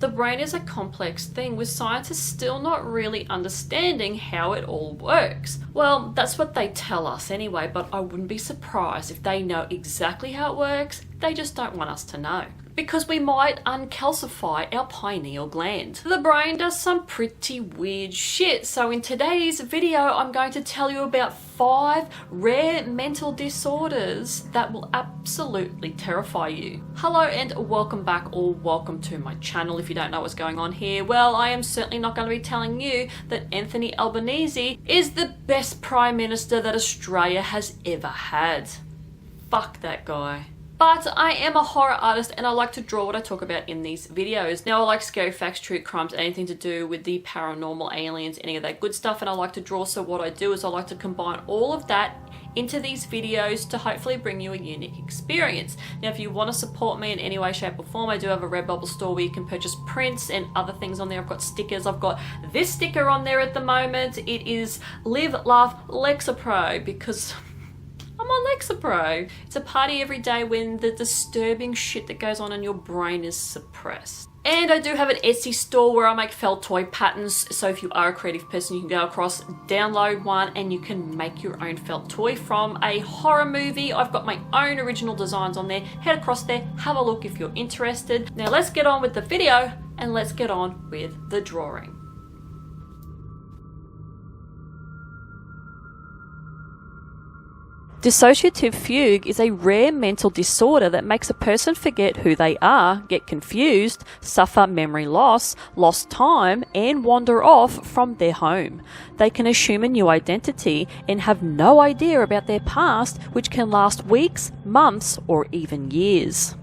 The brain is a complex thing, with scientists still not really understanding how it all works. Well, that's what they tell us anyway, but I wouldn't be surprised if they know exactly how it works. They just don't want us to know, because we might uncalcify our pineal gland. The brain does some pretty weird shit, so in today's video I'm going to tell you about 5 rare mental disorders that will absolutely terrify you. Hello and welcome back, or welcome to my channel if you don't know what's going on here. Well, I am certainly not going to be telling you that Anthony Albanese is the best Prime Minister that Australia has ever had. Fuck that guy. But I am a horror artist and I like to draw what I talk about in these videos. Now, I like scary facts, true crimes, anything to do with the paranormal, aliens, any of that good stuff, and I like to draw. So what I do is I like to combine all of that into these videos to hopefully bring you a unique experience. Now, if you want to support me in any way, shape or form, I do have a Redbubble store where you can purchase prints and other things on there. I've got stickers. I've got this sticker on there at the moment. It is Live, Laugh, Lexapro, because I'm on Lexapro. It's a party every day when the disturbing shit that goes on in your brain is suppressed. And I do have an Etsy store where I make felt toy patterns, so if you are a creative person, you can go across, download one, and you can make your own felt toy from a horror movie. I've got my own original designs on there. Head across there, have a look if you're interested. Now let's get on with the video, and let's get on with the drawing. Dissociative fugue is a rare mental disorder that makes a person forget who they are, get confused, suffer memory loss, lost time, and wander off from their home. They can assume a new identity and have no idea about their past, which can last weeks, months, or even years.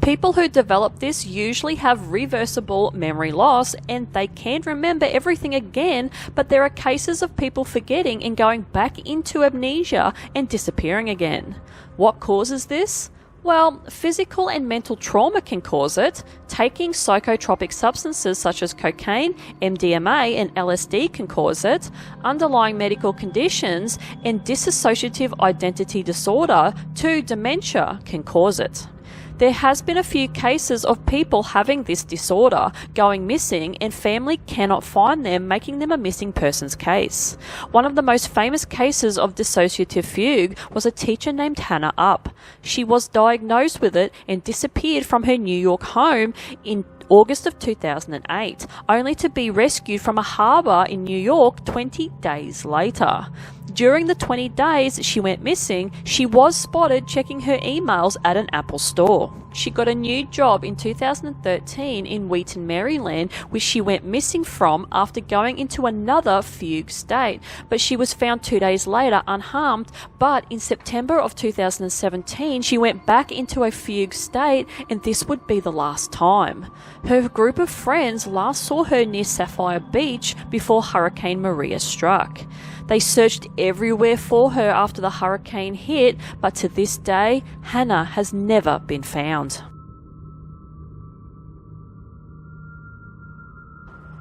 People who develop this usually have reversible memory loss and they can remember everything again, but there are cases of people forgetting and going back into amnesia and disappearing again. What causes this? Well, physical and mental trauma can cause it. Taking psychotropic substances such as cocaine, MDMA, and LSD can cause it. Underlying medical conditions and dissociative identity disorder to dementia can cause it. There has been a few cases of people having this disorder going missing and family cannot find them, making them a missing persons case. One of the most famous cases of dissociative fugue was a teacher named Hannah Up. She was diagnosed with it and disappeared from her New York home in August of 2008, only to be rescued from a harbour in New York 20 days later. During the 20 days she went missing, she was spotted checking her emails at an Apple store. She got a new job in 2013 in Wheaton, Maryland, which she went missing from after going into another fugue state, but she was found 2 days later unharmed. But in September of 2017 she went back into a fugue state, and this would be the last time. Her group of friends last saw her near Sapphire Beach before Hurricane Maria struck. They searched everywhere for her after the hurricane hit, but to this day, Hannah has never been found.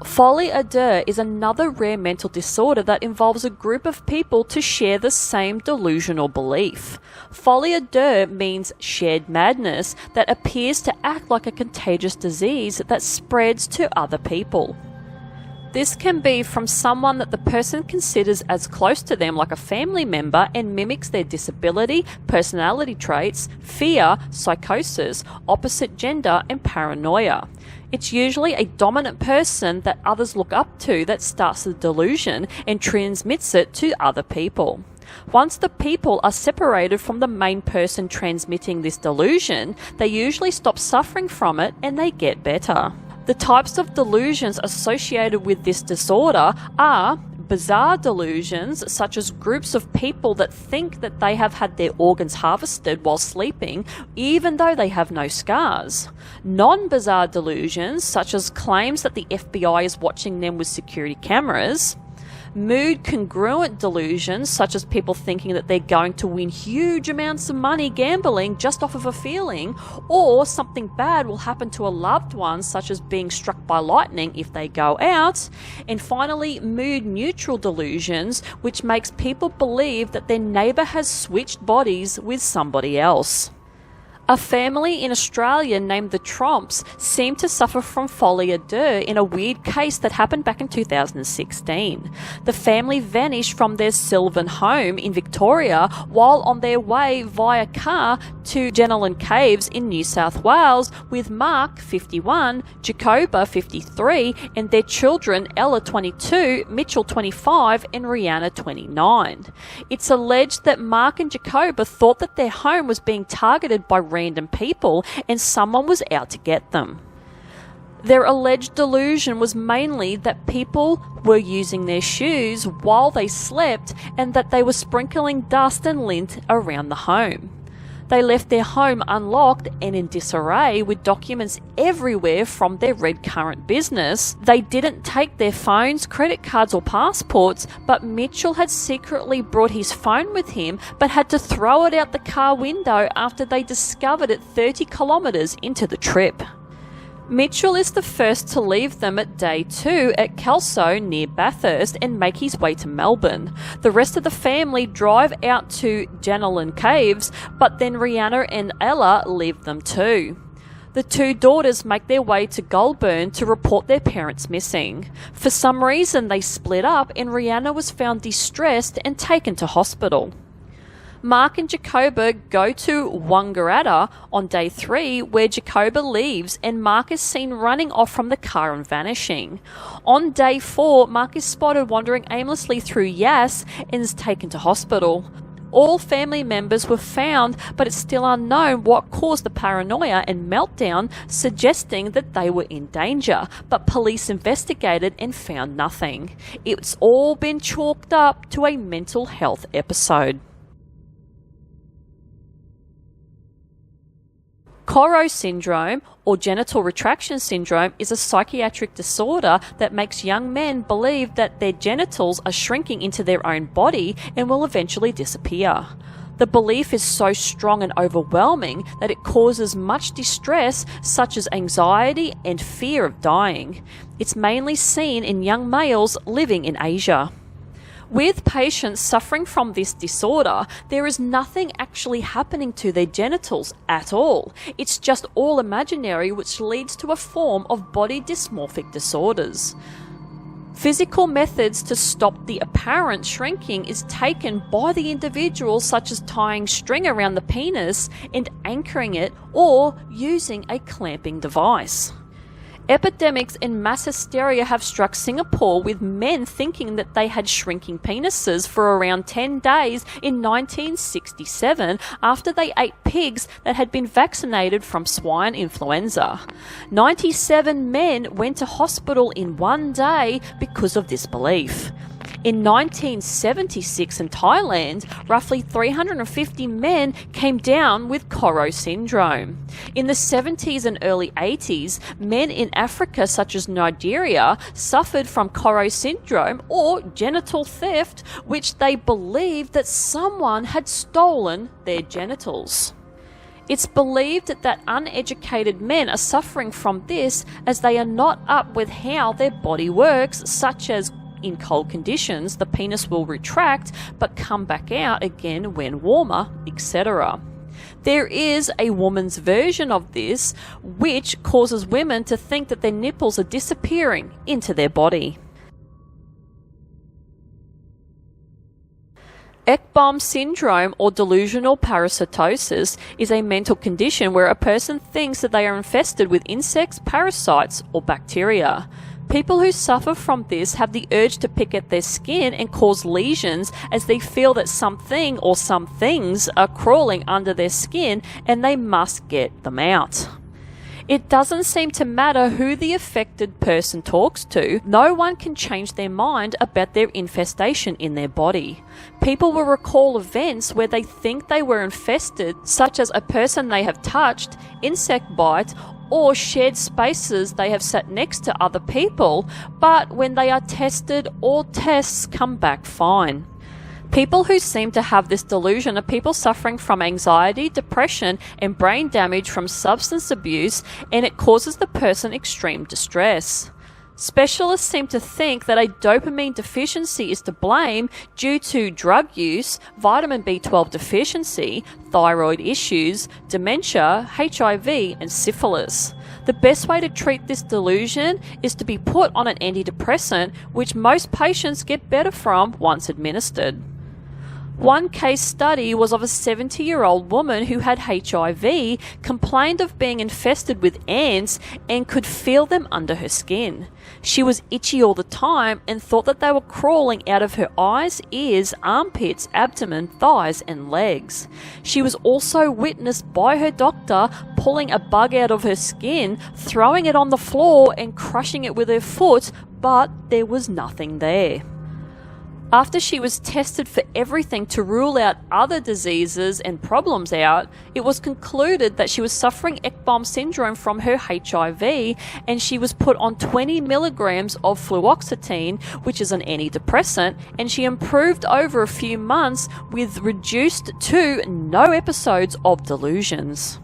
Folie A Deux is another rare mental disorder that involves a group of people to share the same delusional belief. Folie A Deux means shared madness that appears to act like a contagious disease that spreads to other people. This can be from someone that the person considers as close to them, like a family member, and mimics their disability, personality traits, fear, psychosis, opposite gender, and paranoia. It's usually a dominant person that others look up to that starts the delusion and transmits it to other people. Once the people are separated from the main person transmitting this delusion, they usually stop suffering from it and they get better. The types of delusions associated with this disorder are bizarre delusions, such as groups of people that think that they have had their organs harvested while sleeping, even though they have no scars. Non-bizarre delusions, such as claims that the FBI is watching them with security cameras. Mood congruent delusions, such as people thinking that they're going to win huge amounts of money gambling just off of a feeling, or something bad will happen to a loved one, such as being struck by lightning if they go out. And finally, mood neutral delusions, which makes people believe that their neighbor has switched bodies with somebody else. A family in Australia named the Tromps seemed to suffer from Folie A Deux in a weird case that happened back in 2016. The family vanished from their sylvan home in Victoria while on their way via car to Jenolan Caves in New South Wales with Mark, 51, Jacoba, 53, and their children Ella, 22, Mitchell, 25, and Rihanna, 29. It's alleged that Mark and Jacoba thought that their home was being targeted by random people and someone was out to get them. Their alleged delusion was mainly that people were using their shoes while they slept and that they were sprinkling dust and lint around the home. They left their home unlocked and in disarray with documents everywhere from their Red Current business. They didn't take their phones, credit cards or passports, but Mitchell had secretly brought his phone with him but had to throw it out the car window after they discovered it 30 kilometres into the trip. Mitchell is the first to leave them at day 2 at Kelso near Bathurst and make his way to Melbourne. The rest of the family drive out to Jenolan Caves, but then Rihanna and Ella leave them too. The two daughters make their way to Goulburn to report their parents missing. For some reason they split up and Rihanna was found distressed and taken to hospital. Mark and Jacoba go to Wangaratta on day 3 where Jacoba leaves and Mark is seen running off from the car and vanishing. On day 4, Mark is spotted wandering aimlessly through Yass and is taken to hospital. All family members were found, but it's still unknown what caused the paranoia and meltdown, suggesting that they were in danger, but police investigated and found nothing. It's all been chalked up to a mental health episode. Koro Syndrome, or genital retraction syndrome, is a psychiatric disorder that makes young men believe that their genitals are shrinking into their own body and will eventually disappear. The belief is so strong and overwhelming that it causes much distress, such as anxiety and fear of dying. It's mainly seen in young males living in Asia. With patients suffering from this disorder, there is nothing actually happening to their genitals at all. It's just all imaginary, which leads to a form of body dysmorphic disorders. Physical methods to stop the apparent shrinking is taken by the individual, such as tying string around the penis and anchoring it or using a clamping device. Epidemics and mass hysteria have struck Singapore, with men thinking that they had shrinking penises for around 10 days in 1967 after they ate pigs that had been vaccinated from swine influenza. 97 men went to hospital in one day because of this belief. In 1976 in Thailand, roughly 350 men came down with Koro Syndrome. In the 70s and early 80s, men in Africa such as Nigeria suffered from Koro Syndrome or genital theft, which they believed that someone had stolen their genitals. It's believed that uneducated men are suffering from this as they are not up with how their body works, such as in cold conditions, the penis will retract but come back out again when warmer, etc. There is a woman's version of this, which causes women to think that their nipples are disappearing into their body. Ekbom Syndrome, or delusional parasitosis, is a mental condition where a person thinks that they are infested with insects, parasites, or bacteria. People who suffer from this have the urge to pick at their skin and cause lesions as they feel that something or some things are crawling under their skin and they must get them out. It doesn't seem to matter who the affected person talks to. No one can change their mind about their infestation in their body. People will recall events where they think they were infested, such as a person they have touched, insect bite, or shared spaces they have sat next to other people, but when they are tested, all tests come back fine. People who seem to have this delusion are people suffering from anxiety, depression, and brain damage from substance abuse, and it causes the person extreme distress. Specialists seem to think that a dopamine deficiency is to blame due to drug use, vitamin B12 deficiency, thyroid issues, dementia, HIV, and syphilis. The best way to treat this delusion is to be put on an antidepressant, which most patients get better from once administered. One case study was of a 70-year-old woman who had HIV, complained of being infested with ants, and could feel them under her skin. She was itchy all the time and thought that they were crawling out of her eyes, ears, armpits, abdomen, thighs, and legs. She was also witnessed by her doctor pulling a bug out of her skin, throwing it on the floor and crushing it with her foot, but there was nothing there. After she was tested for everything to rule out other diseases and problems out, it was concluded that she was suffering Ekbom Syndrome from her HIV, and she was put on 20 milligrams of fluoxetine, which is an antidepressant, and she improved over a few months with reduced to no episodes of delusions.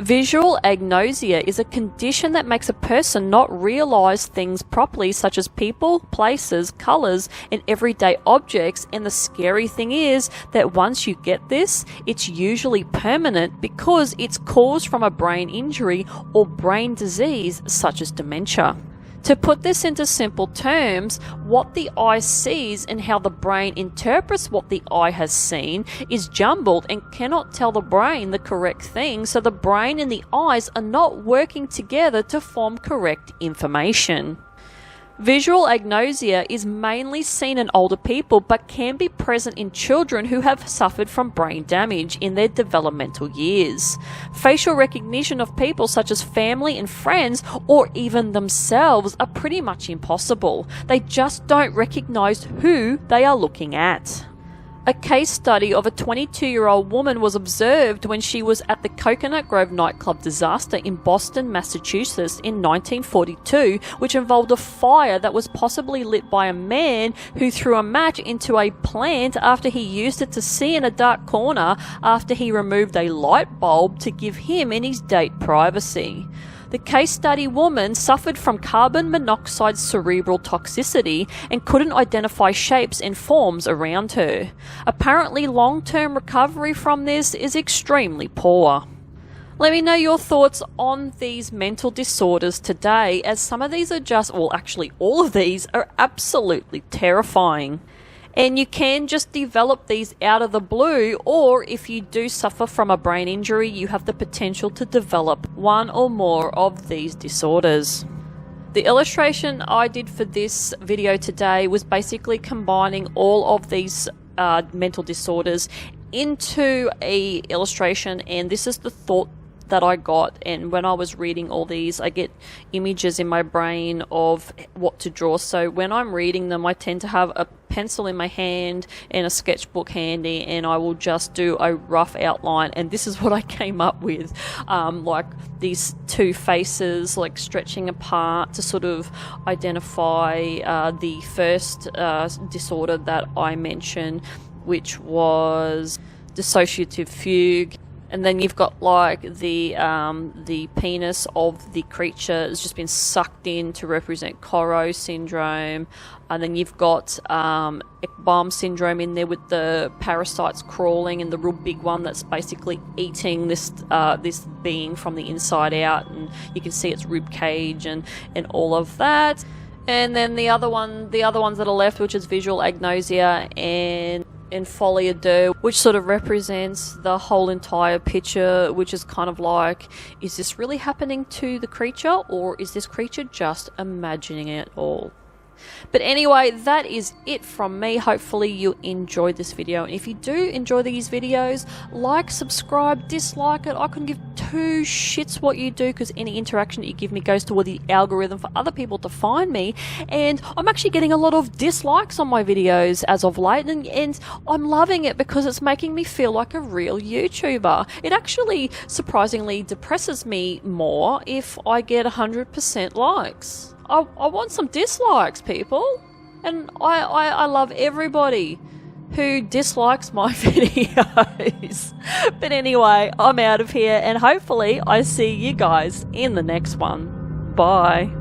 Visual agnosia is a condition that makes a person not realize things properly, such as people, places, colors, and everyday objects, and the scary thing is that once you get this, it's usually permanent because it's caused from a brain injury or brain disease such as dementia. To put this into simple terms, what the eye sees and how the brain interprets what the eye has seen is jumbled and cannot tell the brain the correct thing, so the brain and the eyes are not working together to form correct information. Visual agnosia is mainly seen in older people but can be present in children who have suffered from brain damage in their developmental years. Facial recognition of people such as family and friends or even themselves are pretty much impossible. They just don't recognize who they are looking at. A case study of a 22-year-old woman was observed when she was at the Coconut Grove nightclub disaster in Boston, Massachusetts in 1942, which involved a fire that was possibly lit by a man who threw a match into a plant after he used it to see in a dark corner after he removed a light bulb to give him and his date privacy. The case study woman suffered from carbon monoxide cerebral toxicity and couldn't identify shapes and forms around her. Apparently, long-term recovery from this is extremely poor. Let me know your thoughts on these mental disorders today, as some of these are just, well, actually all of these are absolutely terrifying. And you can just develop these out of the blue, or if you do suffer from a brain injury, you have the potential to develop one or more of these disorders. The illustration I did for this video today was basically combining all of these mental disorders into a illustration, and this is the thought that I got. And when I was reading all these, I get images in my brain of what to draw. So when I'm reading them, I tend to have a pencil in my hand and a sketchbook handy, and I will just do a rough outline. And this is what I came up with, like these two faces like stretching apart to sort of identify the first disorder that I mentioned, which was dissociative fugue. And then you've got like the penis of the creature has just been sucked in to represent Koro Syndrome. And then you've got Ekbom Syndrome in there with the parasites crawling, and the real big one that's basically eating this being from the inside out, and you can see its rib cage and all of that. And then the other ones that are left, which is visual agnosia and Folie A Deux, which sort of represents the whole entire picture, which is kind of like, is this really happening to the creature, or is this creature just imagining it all? But anyway, that is it from me. Hopefully you enjoyed this video, and if you do enjoy these videos, like, subscribe, dislike it. I couldn't give two shits what you do, because any interaction that you give me goes toward the algorithm for other people to find me. And I'm actually getting a lot of dislikes on my videos as of late, and I'm loving it because it's making me feel like a real YouTuber. It actually surprisingly depresses me more if I get 100% likes. I want some dislikes, people. And I love everybody. who dislikes my videos. But anyway, I'm out of here, and hopefully I see you guys in the next one. Bye.